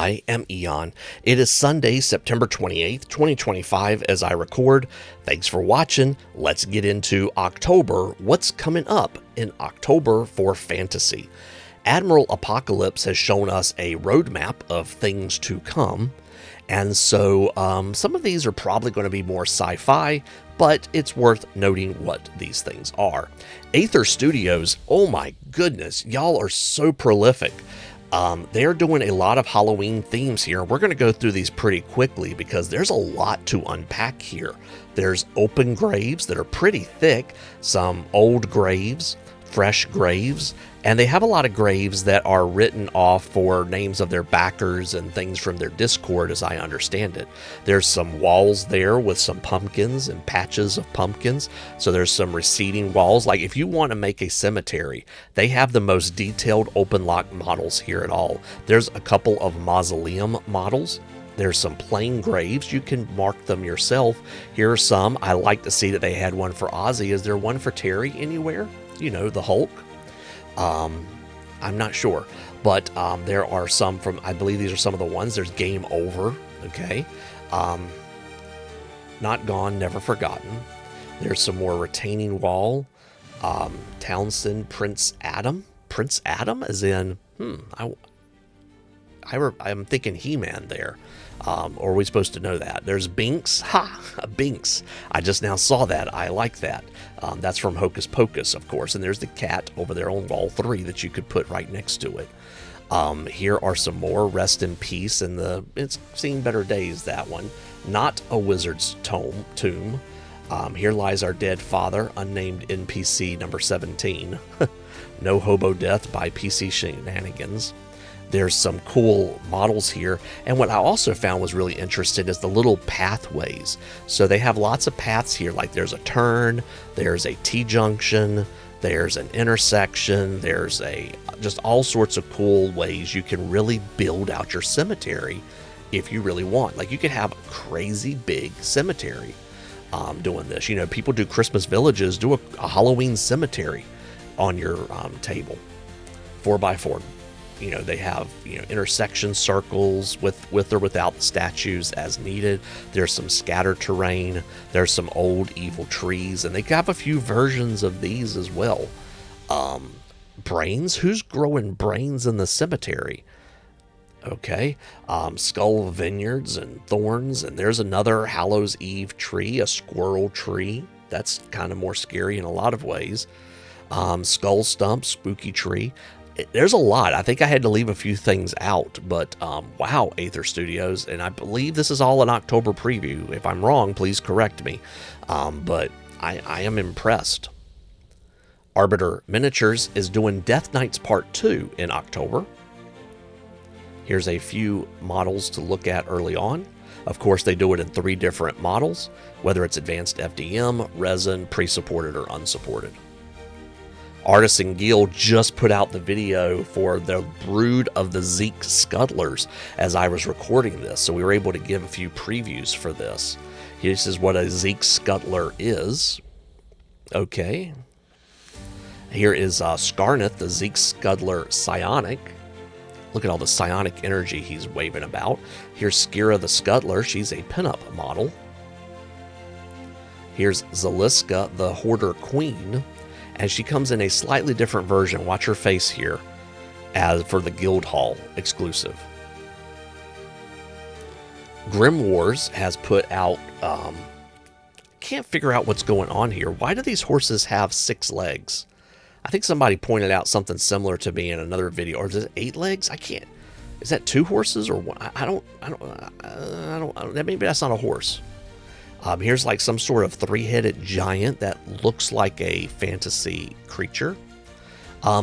I am Eon. It is Sunday, September 28th, 2025 as I record. Thanks for watching. Let's get into October. What's coming up in October for fantasy? Admiral Apocalypse has shown us a roadmap of things to come. And so some of these are probably going to be more sci-fi, but it's worth noting what these things are. Aether Studios, oh my goodness, y'all are so prolific. They're doing a lot of Halloween themes here. We're going to go through these pretty quickly because there's a lot to unpack here. There's open graves that are pretty thick, some old graves, fresh graves, and they have a lot of graves that are written off for names of their backers and things from their Discord, as I understand it. There's some walls there with some pumpkins and patches of pumpkins. So there's some receding walls. Like if you want to make a cemetery, they have the most detailed open lock models here at all. There's a couple of mausoleum models. There's some plain graves. You can mark them yourself. Here are some. I like to see that they had one for Ozzy. Is there one for Terry anywhere? You know, the Hulk. I'm not sure, but there are some from, I believe these are some of the ones. There's Game Over, okay. Not Gone, Never Forgotten. There's some more retaining wall. Townsend, Prince Adam. Prince Adam as in, I'm thinking He-Man there. Or are we supposed to know that? There's Binks. Ha! Binks. I just now saw that. I like that. That's from Hocus Pocus, of course. And there's the cat over there on wall 3 that you could put right next to it. Here are some more. Rest in Peace. And it's seen better days, that one. Not a Wizard's Tomb. Here Lies Our Dead Father. Unnamed NPC number 17. No Hobo Death by PC Shenanigans. There's some cool models here. And what I also found was really interesting is the little pathways. So they have lots of paths here, like there's a turn, there's a T-junction, there's an intersection, there's just all sorts of cool ways you can really build out your cemetery if you really want. Like you could have a crazy big cemetery doing this. You know, people do Christmas villages, do a Halloween cemetery on your table, 4x4. You know, they have, intersection circles with or without the statues as needed. There's some scatter terrain. There's some old evil trees. And they have a few versions of these as well. Brains? Who's growing brains in the cemetery? Okay. Skull vineyards and thorns. And there's another Hallows Eve tree, a squirrel tree. That's kind of more scary in a lot of ways. Skull stump, spooky tree. There's a lot. I think I had to leave a few things out, but wow, Aether Studios, and I believe this is all an October preview. If I'm wrong, please correct me, but I am impressed. Arbiter Miniatures is doing Death Knights Part 2 in October. Here's a few models to look at early on. Of course, they do it in 3 different models, whether it's advanced FDM, resin, pre-supported, or unsupported. Artisan Guild just put out the video for the Brood of the Zeke Scuttlers as I was recording this, so we were able to give a few previews for this. This is what a Zeke Scuttler is. Okay. Here is Skarneth, the Zeke Scuttler Psionic. Look at all the psionic energy he's waving about. Here's Skira the Scuttler. She's a pinup model. Here's Zaliska, the Hoarder Queen. And she comes in a slightly different version. Watch her face here as for the Guild Hall exclusive. Grimoire has put out, can't figure out what's going on here. Why do these horses have 6 legs? I think somebody pointed out something similar to me in another video. Or is it 8 legs? I can't. Is that 2 horses or one? I don't, maybe that's not a horse. Here's like some sort of 3-headed giant that looks like a fantasy creature.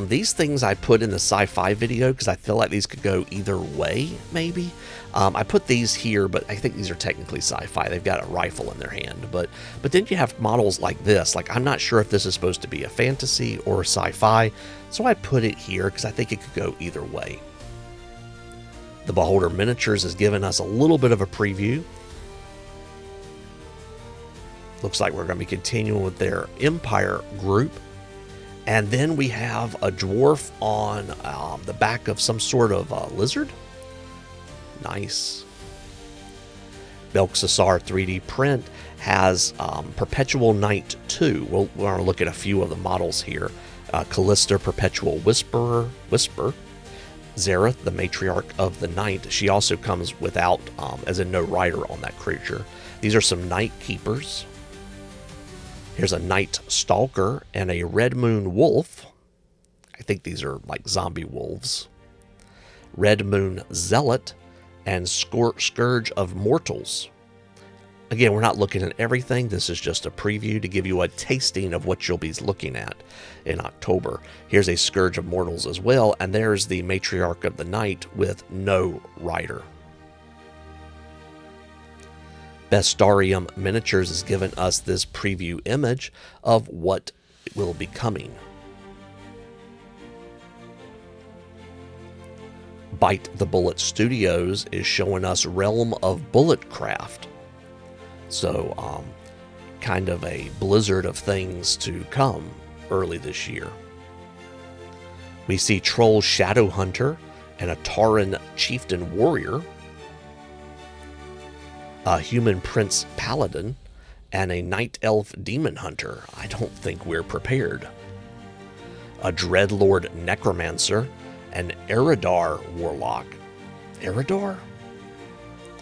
These things I put in the sci-fi video because I feel like these could go either way, maybe. I put these here, but I think these are technically sci-fi. They've got a rifle in their hand. But then you have models like this. Like, I'm not sure if this is supposed to be a fantasy or sci-fi, so I put it here because I think it could go either way. The Beholder Miniatures has given us a little bit of a preview. Looks like we're going to be continuing with their Empire group. And then we have a dwarf on the back of some sort of lizard. Nice. Belxasar 3D print has Perpetual Knight 2. We're going to look at a few of the models here. Callista Perpetual Whisper, Zareth, the Matriarch of the Night. She also comes without, as in no rider on that creature. These are some Night Keepers. Here's a Night Stalker and a Red Moon Wolf. I think these are like zombie wolves. Red Moon Zealot and Scourge of Mortals. Again, we're not looking at everything. This is just a preview to give you a tasting of what you'll be looking at in October. Here's a Scourge of Mortals as well, and there's the Matriarch of the Night with no rider. Bestiarum Miniatures has given us this preview image of what will be coming. Bite the Bullet Studios is showing us Realm of Bulletcraft. So, kind of a blizzard of things to come early this year. We see Troll Shadow Hunter and a Tauren Chieftain Warrior, a Human Prince Paladin, and a Night Elf Demon Hunter. I don't think we're prepared. A Dreadlord Necromancer, an Eridar Warlock. Eridar?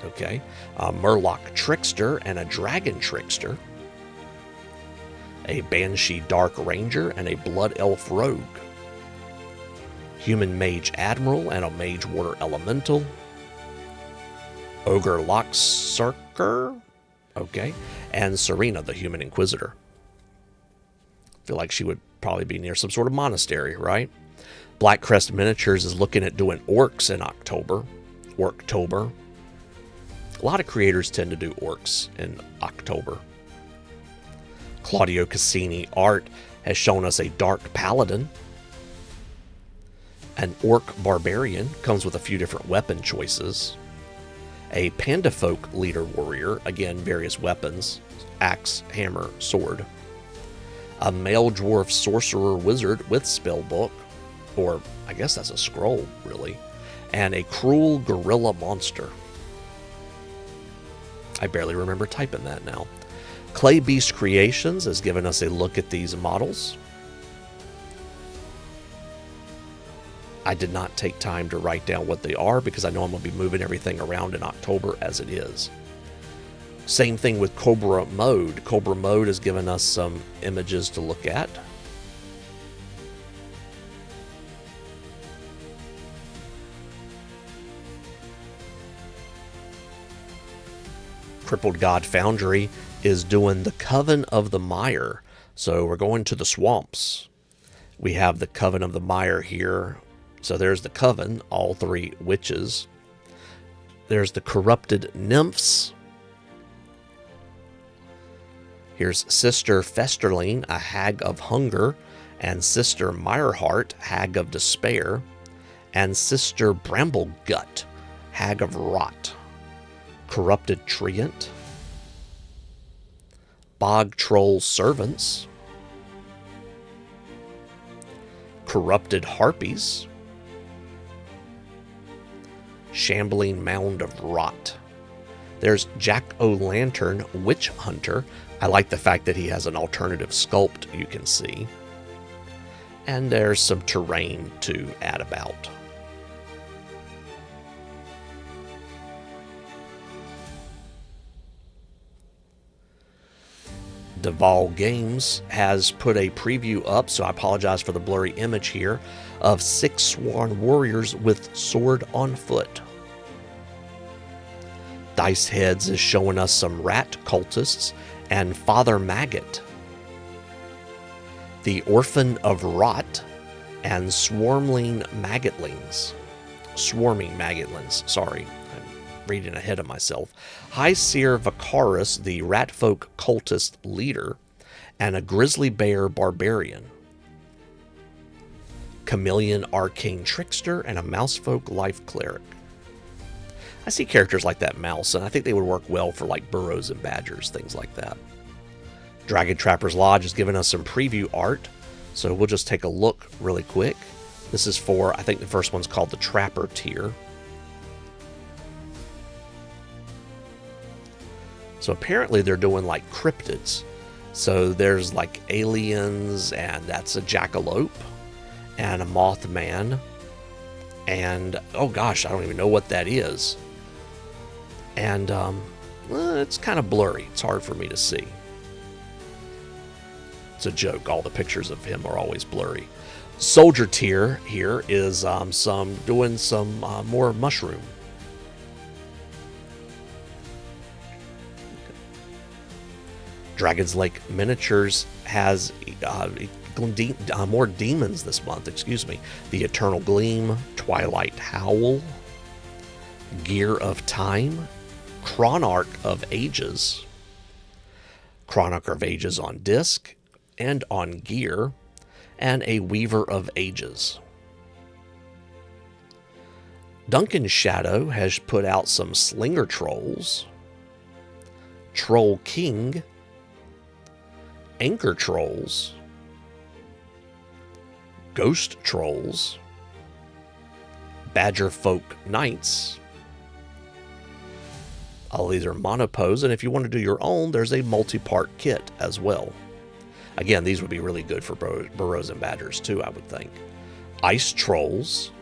Okay. A Murloc Trickster and a Dragon Trickster. A Banshee Dark Ranger and a Blood Elf Rogue. Human Mage Admiral and a Mage Water Elemental. Ogre Locksarker. Okay. And Serena, the Human Inquisitor. Feel like she would probably be near some sort of monastery, right? Blackcrest Miniatures is looking at doing orcs in October. Orktober. A lot of creators tend to do orcs in October. Claudio Casini Art has shown us a Dark Paladin. An Orc Barbarian comes with a few different weapon choices. A Pandafolk Leader Warrior, again, various weapons, axe, hammer, sword. A Male Dwarf Sorcerer Wizard with Spellbook, or I guess that's a scroll, really. And a Cruel Gorilla Monster. I barely remember typing that now. Clay Beast Creations has given us a look at these models. I did not take time to write down what they are because I know I'm going to be moving everything around in October as it is. Same thing with CobraMode. CobraMode has given us some images to look at. Crippled God Foundry is doing the Coven of the Mire. So we're going to the swamps. We have the Coven of the Mire here. So there's the Coven, all three witches. There's the Corrupted Nymphs. Here's Sister Festerling, a Hag of Hunger, and Sister Mireheart, Hag of Despair, and Sister Bramblegut, Hag of Rot. Corrupted Treant, Bog Troll Servants, Corrupted Harpies, Shambling Mound of Rot. There's Jack-o'-lantern Witch Hunter. I like the fact that he has an alternative sculpt you can see. And there's some terrain to add about. Davale Games has put a preview up, so I apologize for the blurry image here, of 6 Sworn Warriors with sword on foot. Dice Heads is showing us some Rat Cultists and Father Maggot. The Orphan of Rot and Swarming Maggotlings, sorry. Reading ahead of myself. High Seer Vicarus, the Ratfolk Cultist Leader, and a Grizzly Bear Barbarian. Chameleon Arcane Trickster, and a Mousefolk Life Cleric. I see characters like that mouse, and I think they would work well for like burrows and badgers, things like that. Dragon Trapper's Lodge has given us some preview art, so we'll just take a look really quick. This is for, I think the first one's called the Trapper tier. So apparently they're doing like cryptids. So there's like aliens, and that's a jackalope, and a Mothman, and oh gosh, I don't even know what that is. And it's kind of blurry. It's hard for me to see. It's a joke. All the pictures of him are always blurry. Soldier tier here is doing some more mushroom. Dragon's Lake Miniatures has more demons this month, excuse me. The Eternal Gleam, Twilight Howl, Gear of Time, Chronarch of Ages, Chronarch of Ages on disc and on gear, and a Weaver of Ages. Duncan Shadow has put out some Slinger Trolls, Troll King, Anchor Trolls, Ghost Trolls, Badger Folk Knights. All these are monopose, and if you want to do your own, there's a multi-part kit as well. Again, these would be really good for Burrows and Badgers too, I would think. Ice Trolls,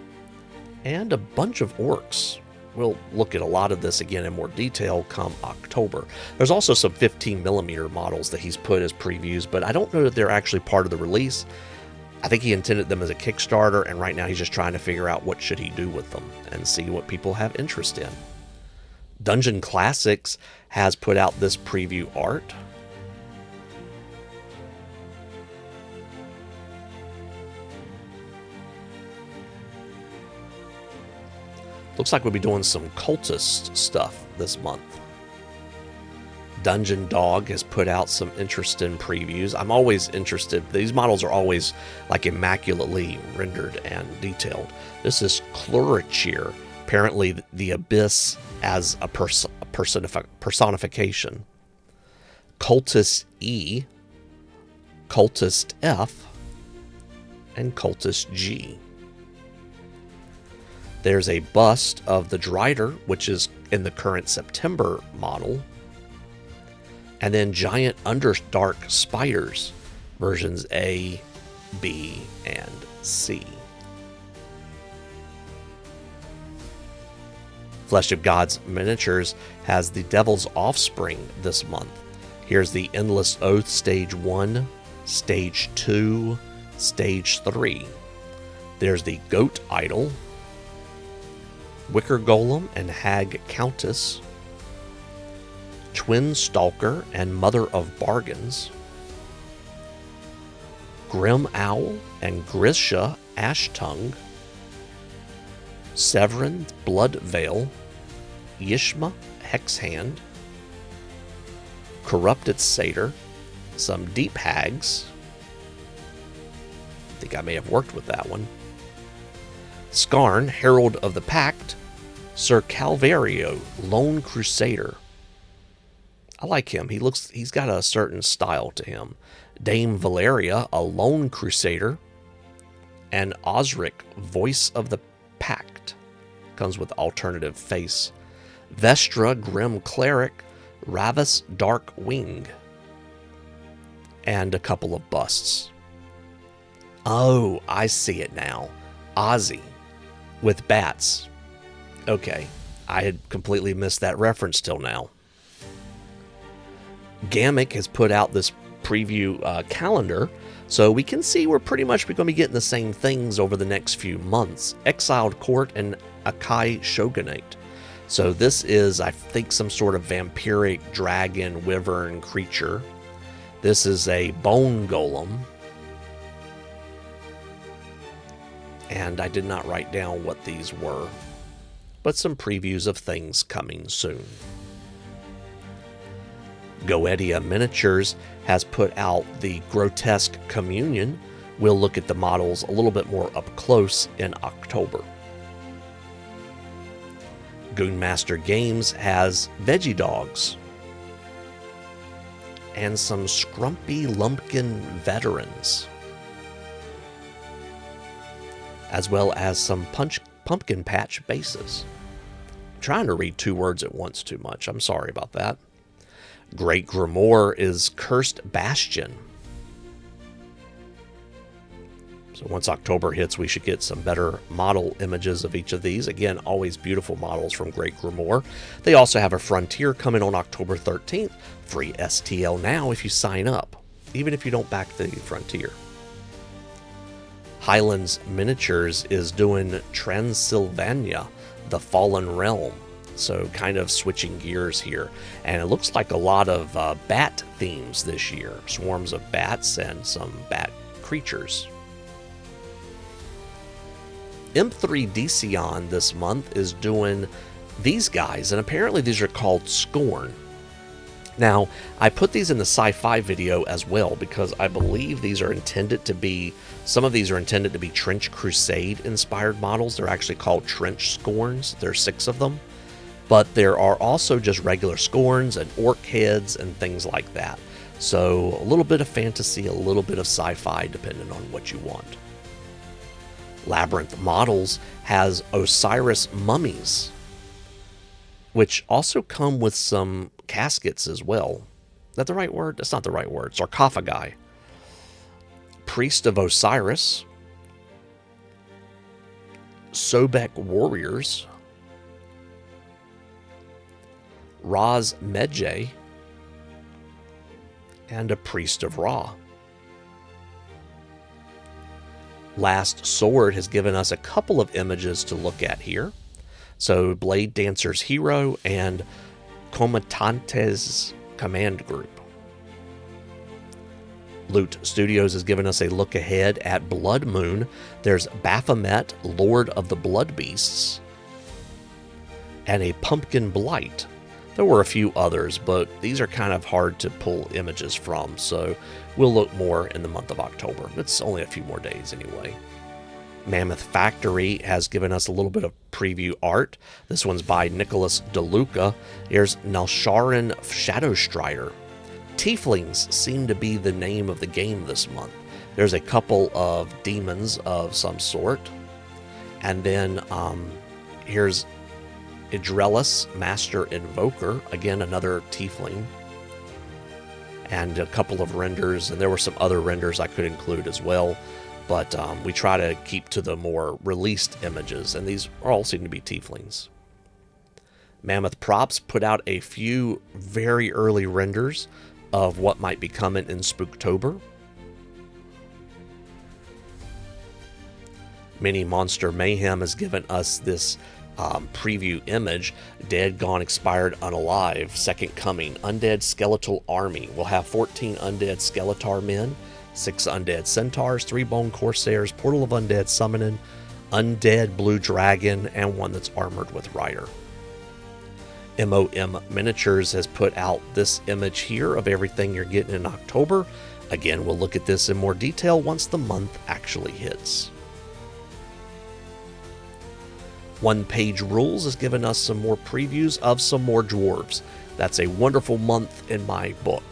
and a bunch of Orcs. We'll look at a lot of this again in more detail come October. There's also some 15mm models that he's put as previews, but I don't know that they're actually part of the release. I think he intended them as a Kickstarter, and right now he's just trying to figure out what should he do with them and see what people have interest in. Dungeon Classics has put out this preview art. Looks like we'll be doing some cultist stuff this month. Dungeon Dog has put out some interesting previews. I'm always interested. These models are always like immaculately rendered and detailed. This is Chlorichir, apparently the Abyss as a personification. Cultist E, Cultist F, and Cultist G. There's a bust of the Drider, which is in the current September model. And then giant Underdark spiders, versions A, B, and C. Flesh of Gods Miniatures has the Devil's Offspring this month. Here's the Endless Oath Stage 1, Stage 2, Stage 3. There's the Goat Idol, Wicker Golem and Hag Countess, Twin Stalker and Mother of Bargains, Grim Owl and Grisha Ashtongue, Severin Bloodveil, Yishma Hexhand, Corrupted Satyr, some Deep Hags. I think I may have worked with that one. Skarn, Herald of the Pact, Sir Calvario, Lone Crusader. I like him. He's got a certain style to him. Dame Valeria, a Lone Crusader, and Osric, Voice of the Pact. Comes with alternative face. Vestra, Grim Cleric, Ravis, Dark Wing, and a couple of busts. Oh, I see it now. Ozzy with bats. Okay, I had completely missed that reference till now. Ghamak has put out this preview calendar, so we can see we're pretty much going to be getting the same things over the next few months. Exiled Court and Akai Shogunate. So this is, I think, some sort of vampiric dragon wyvern creature. This is a bone golem. And I did not write down what these were, but some previews of things coming soon. Goetia Miniatures has put out the Grotesque Communion. We'll look at the models a little bit more up close in October. Goonmaster Games has Veggie Dogs and some Scrumpy Lumpkin Veterans, as well as some pumpkin patch bases. I'm trying to read two words at once too much. I'm sorry about that. Great Grimoire is Cursed Bastion. So once October hits, we should get some better model images of each of these. Again, always beautiful models from Great Grimoire. They also have a Frontier coming on October 13th. Free STL now if you sign up, even if you don't back the Frontier. Highlands Miniatures is doing Transylvania, the Fallen Realm. So kind of switching gears here. And it looks like a lot of bat themes this year. Swarms of bats and some bat creatures. M3 Dicion this month is doing these guys, and apparently these are called Scorn. Now, I put these in the sci-fi video as well because I believe these are intended to be, some of these are intended to be Trench Crusade inspired models. They're actually called Trench Scorns. There's 6 of them. But there are also just regular Scorns and Orc heads and things like that. So a little bit of fantasy, a little bit of sci-fi, depending on what you want. Labyrinth Models has Osiris mummies, which also come with some caskets as well. Is that the right word? That's not the right word. Sarcophagi. Priest of Osiris. Sobek Warriors. Ra's Medjay. And a Priest of Ra. Last Sword has given us a couple of images to look at here. So Blade Dancer's Hero and Comatante's Command Group. Loot Studios has given us a look ahead at Blood Moon. There's Baphomet, Lord of the Blood Beasts, and a Pumpkin Blight. There were a few others, but these are kind of hard to pull images from, so we'll look more in the month of October. It's only a few more days anyway. Mammoth Factory has given us a little bit of preview art. This one's by Nicholas DeLuca. Here's Nalsharan Shadowstrider. Tieflings seem to be the name of the game this month. There's a couple of demons of some sort. And then here's Idrelis, Master Invoker, again another tiefling, and a couple of renders, and there were some other renders I could include as well, but we try to keep to the more released images, and these all seem to be tieflings. Mammoth Props put out a few very early renders of what might be coming in Spooktober. Mini Monster Mayhem has given us this preview image. Dead, Gone, Expired, Unalive, Second Coming, Undead Skeletal Army. We'll have 14 Undead Skeletar Men, 6 Undead Centaurs, 3 Bone Corsairs, Portal of Undead Summoning, Undead Blue Dragon, and one that's armored with Rider. MOMMiniatures has put out this image here of everything you're getting in October. Again, we'll look at this in more detail once the month actually hits. One Page Rules has given us some more previews of some more dwarves. That's a wonderful month in my book.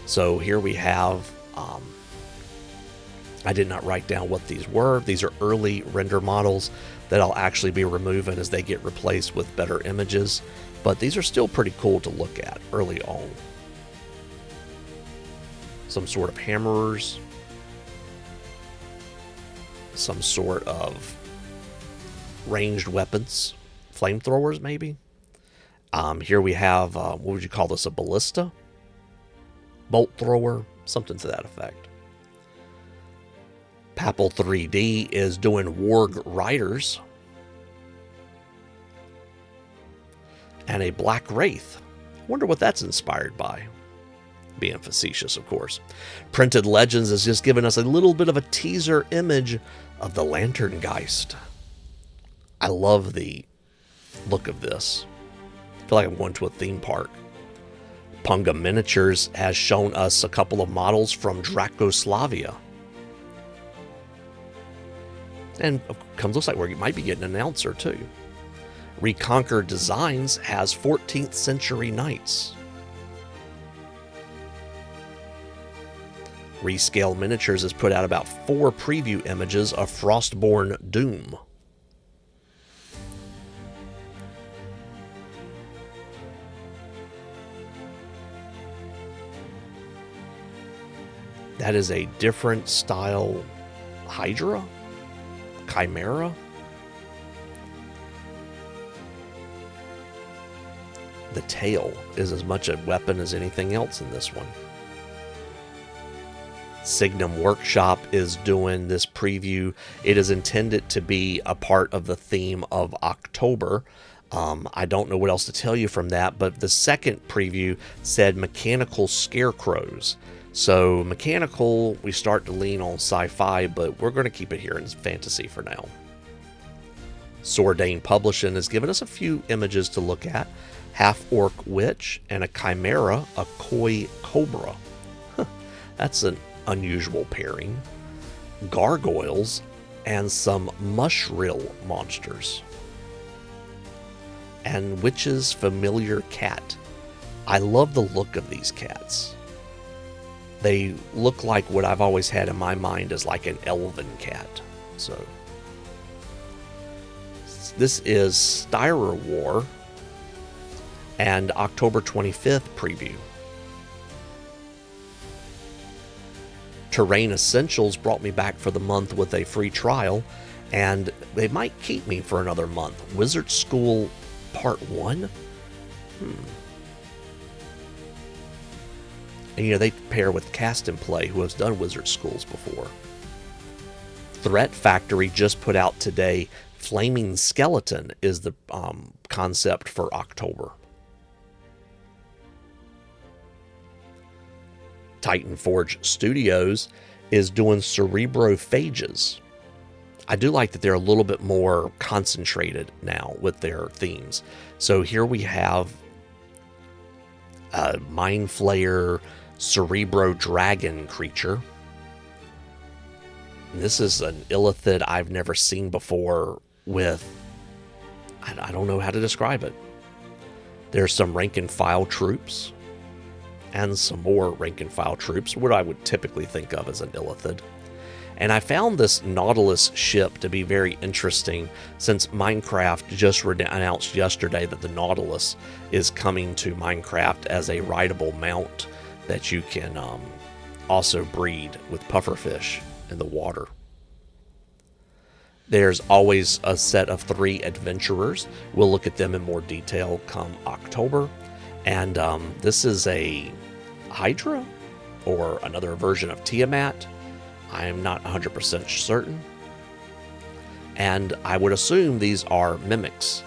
So here we have, I did not write down what these were. These are early render models that I'll actually be removing as they get replaced with better images. But these are still pretty cool to look at early on. Some sort of hammerers. Some sort of ranged weapons, flamethrowers maybe. Here we have, what would you call this, a ballista? Bolt thrower, something to that effect. Papal 3D is doing Warg Riders. And a Black Wraith. Wonder what that's inspired by. Being facetious, of course. Printed Legends has just given us a little bit of a teaser image of the Lantern Geist. I love the look of this. I feel like I'm going to a theme park. Punga Miniatures has shown us a couple of models from Dracoslavia. And looks like we might be getting an announcer too. Reconquer Designs has 14th Century Knights. Rescale Miniatures has put out about 4 preview images of Frostborn Doom. That is a different style Hydra? Chimera? The tail is as much a weapon as anything else in this one. Signum Workshop is doing this preview. It is intended to be a part of the theme of October. I don't know what else to tell you from that, but the second preview said mechanical scarecrows. So mechanical, we start to lean on sci-fi, but we're going to keep it here in fantasy for now. Sordane Publishing has given us a few images to look at. Half-orc witch and a chimera, a koi cobra. That's an unusual pairing. Gargoyles and some mushrill monsters. And witch's familiar cat. I love the look of these cats. They look like what I've always had in my mind as like an elven cat. So this is Styriwar and October 25th preview. Terrain Essentials brought me back for the month with a free trial, and they might keep me for another month. Wizard School Part 1? And you know, they pair with Cast and Play, who has done Wizard Schools before. Threat Factory just put out today, Flaming Skeleton is the concept for October. Titan Forge Studios is doing cerebrophages. I do like that they're a little bit more concentrated now with their themes. So here we have a Mind Flayer Cerebro Dragon creature. This is an illithid I've never seen before with, I don't know how to describe it. There's some rank and file troops and some more rank and file troops, what I would typically think of as an illithid. And I found this Nautilus ship to be very interesting since Minecraft just announced yesterday that the Nautilus is coming to Minecraft as a rideable mount that you can also breed with pufferfish in the water. There's always a set of 3 adventurers. We'll look at them in more detail come October. And this is a Hydra or another version of Tiamat. I am not 100% certain. And I would assume these are mimics.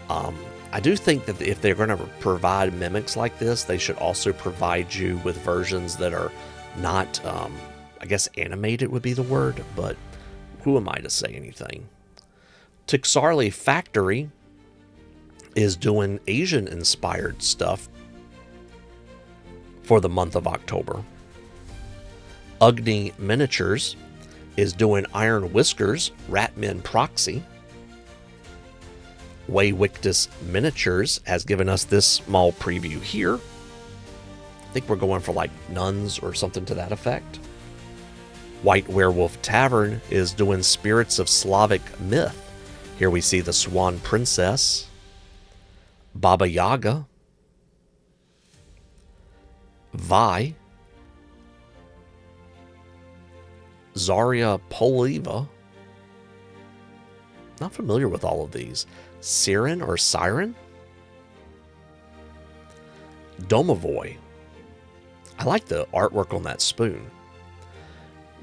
I do think that if they're going to provide mimics like this, they should also provide you with versions that are not, I guess animated would be the word, but who am I to say anything? Txarli Factory is doing Asian-inspired stuff for the month of October. Ugni Miniatures is doing Iron Whiskers, Ratman Proxy. Vae Victis Miniatures has given us this small preview here. I think we're going for like nuns or something to that effect. White Werewolf Tavern is doing Spirits of Slavic Myth. Here we see the Swan Princess, Baba Yaga, Vi, Zarya Poliva. Not familiar with all of these. Siren or Siren? Domovoy. I like the artwork on that spoon.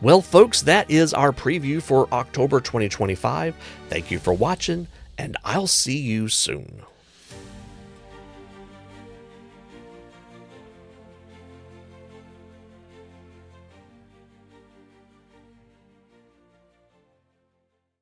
Well, folks, that is our preview for October 2025. Thank you for watching, and I'll see you soon.